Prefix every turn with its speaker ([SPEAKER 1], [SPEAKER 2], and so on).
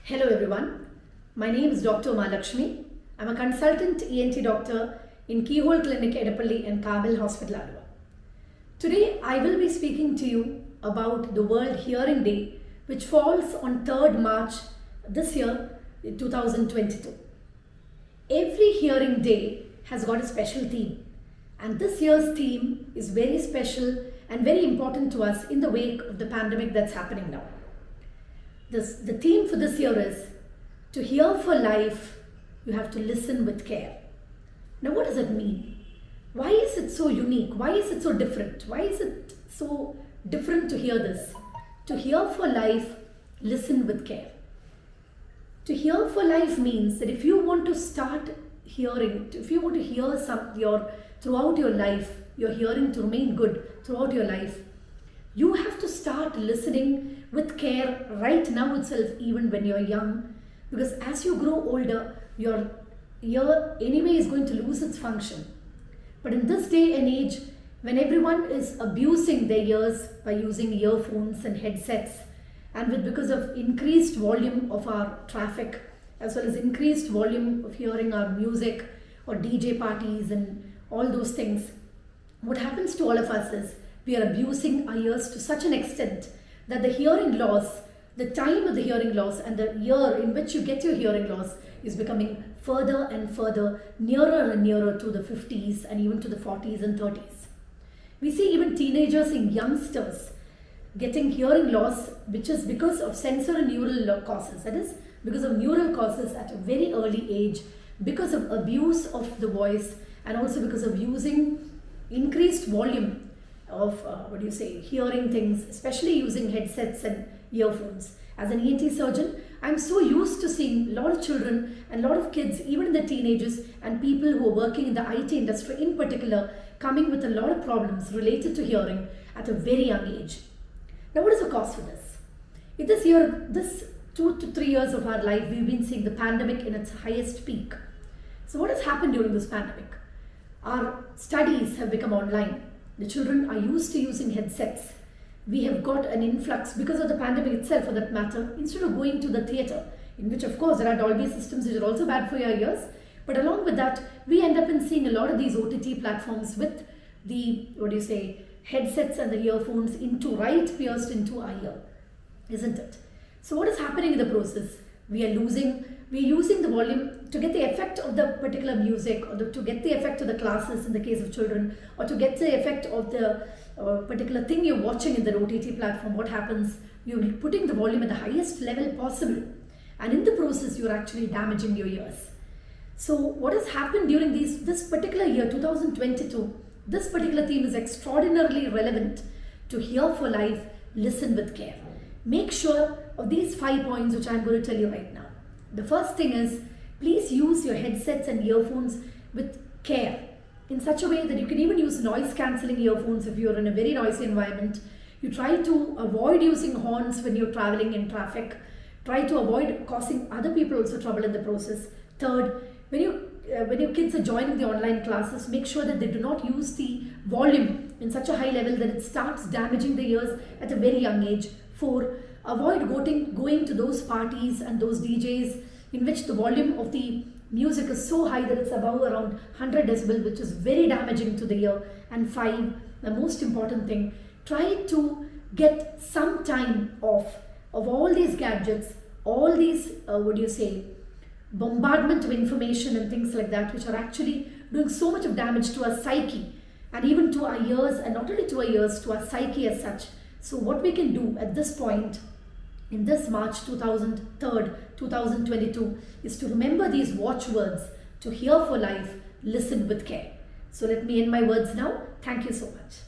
[SPEAKER 1] Hello everyone, my name is Dr. Lakshmi. I'm a consultant ENT doctor in Keyhole Clinic Edapalli and Kabel Hospital, Alva. Today I will be speaking to you about the World Hearing Day, which falls on 3rd March this year, 2022. Every hearing day has got a special theme, and this year's theme is very special and very important to us in the wake of the pandemic that's happening now. The theme for this year is, to hear for life, you have to listen with care. Now what does it mean? Why is it so unique? Why is it so different? Why is it so different to hear this? To hear for life, listen with care. To hear for life means that if you want to start hearing, if you want to hear throughout your life, your hearing to remain good throughout your life, you have to start listening with care right now itself, even when you're young, because as you grow older, your ear anyway is going to lose its function. But in this day and age, when everyone is abusing their ears by using earphones and headsets, and because of increased volume of our traffic, as well as increased volume of hearing our music or DJ parties and all those things, what happens to all of us is we are abusing our ears to such an extent that the hearing loss, the time of the hearing loss and the year in which you get your hearing loss is becoming further and further, nearer and nearer to the 50s and even to the 40s and 30s. We see even teenagers and youngsters getting hearing loss, which is because of sensorineural causes. That is, because of neural causes at a very early age, because of abuse of the voice, and also because of using increased volume of hearing things, especially using headsets and earphones. As an ENT surgeon, I'm so used to seeing a lot of children and a lot of kids, even the teenagers and people who are working in the IT industry in particular, coming with a lot of problems related to hearing at a very young age. Now, what is the cause for this? In this year, this 2 to 3 years of our life, we've been seeing the pandemic in its highest peak. So what has happened during this pandemic? Our studies have become online. The children are used to using headsets. We have got an influx because of the pandemic itself, for that matter, instead of going to the theatre, in which of course there are Dolby systems which are also bad for your ears, but along with that, we end up in seeing a lot of these OTT platforms with the, headsets and the earphones pierced into our ear, isn't it? So what is happening in the process? We are using the volume to get the effect of the particular music, or to get the effect of the classes in the case of children, or to get the effect of the particular thing you're watching in the OTT platform. What happens? You're putting the volume at the highest level possible, and in the process you're actually damaging your ears. So what has happened during this particular year, 2022, this particular theme is extraordinarily relevant to hear for life, listen with care. Make sure of these 5 points which I'm going to tell you right now. The first thing is, please use your headsets and earphones with care, in such a way that you can even use noise cancelling earphones if you're in a very noisy environment. You try to avoid using horns when you're traveling in traffic. Try to avoid causing other people also trouble in the process. Third, when your kids are joining the online classes, make sure that they do not use the volume in such a high level that it starts damaging the ears at a very young age. 4, avoid going to those parties and those DJs in which the volume of the music is so high that it's above around 100 decibel, which is very damaging to the ear. And 5, the most important thing, try to get some time off of all these gadgets, all these, bombardment of information and things like that, which are actually doing so much of damage to our psyche and even to our ears, and not only to our ears, to our psyche as such. So what we can do at this point, in this March 2022, is to remember these watchwords: to hear for life, listen with care. So let me end my words now. Thank you so much.